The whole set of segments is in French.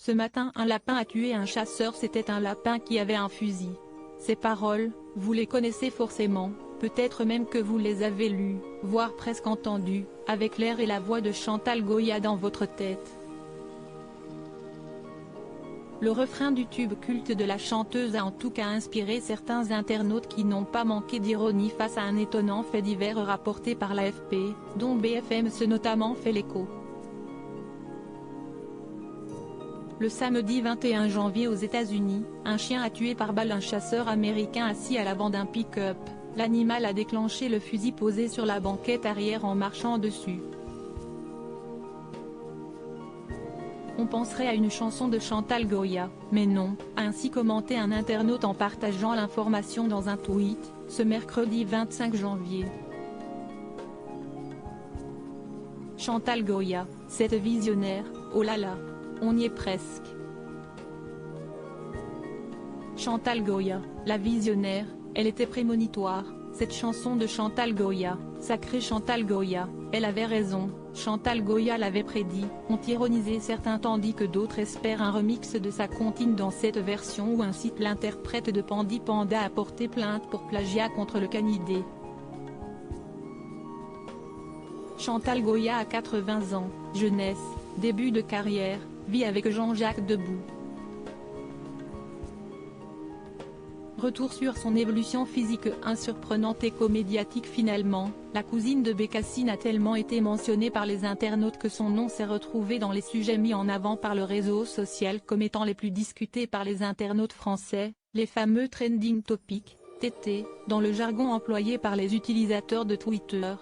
Ce matin un lapin a tué un chasseur. C'était un lapin qui avait un fusil. Ces paroles, vous les connaissez forcément, peut-être même que vous les avez lues, voire presque entendues, avec l'air et la voix de Chantal Goya dans votre tête. Le refrain du tube culte de la chanteuse a en tout cas inspiré certains internautes qui n'ont pas manqué d'ironie face à un étonnant fait divers rapporté par l'AFP, dont BFM se notamment fait l'écho. Le samedi 21 janvier aux États-Unis, un chien a tué par balle un chasseur américain assis à l'avant d'un pick-up. L'animal a déclenché le fusil posé sur la banquette arrière en marchant dessus. On penserait à une chanson de Chantal Goya, mais non, a ainsi commenté un internaute en partageant l'information dans un tweet, ce mercredi 25 janvier. Chantal Goya, cette visionnaire, oh là là, on y est presque. Chantal Goya, la visionnaire, elle était prémonitoire, cette chanson de Chantal Goya, sacrée Chantal Goya, elle avait raison, Chantal Goya l'avait prédit, ont ironisé certains tandis que d'autres espèrent un remix de sa comptine dans cette version où incite l'interprète de Pandi Panda à porter plainte pour plagiat contre le canidé. Chantal Goya a 80 ans, jeunesse, début de carrière, vit avec Jean-Jacques Debout. Retour sur son évolution physique insurprenante et comédiatique finalement, la cousine de Bécassine a tellement été mentionnée par les internautes que son nom s'est retrouvé dans les sujets mis en avant par le réseau social comme étant les plus discutés par les internautes français, les fameux trending topics, TT, dans le jargon employé par les utilisateurs de Twitter.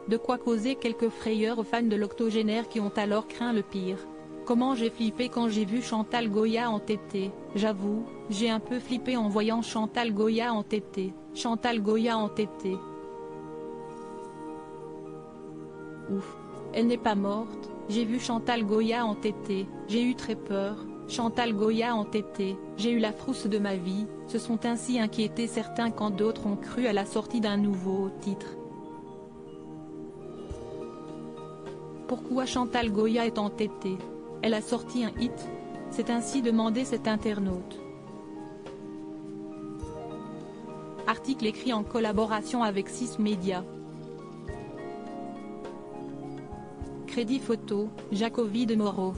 De quoi causer quelques frayeurs aux fans de l'octogénaire qui ont alors craint le pire. Comment j'ai flippé quand j'ai vu Chantal Goya en TT, j'avoue, j'ai un peu flippé en voyant Chantal Goya en TT, Chantal Goya en TT. Ouf, elle n'est pas morte, j'ai vu Chantal Goya en TT, j'ai eu très peur, Chantal Goya en TT, j'ai eu la frousse de ma vie, se sont ainsi inquiétés certains quand d'autres ont cru à la sortie d'un nouveau titre. Pourquoi Chantal Goya est en TT? Elle a sorti un hit? C'est ainsi demandé cet internaute. Article écrit en collaboration avec 6 médias. Crédit photo, Jacobi de Moreau.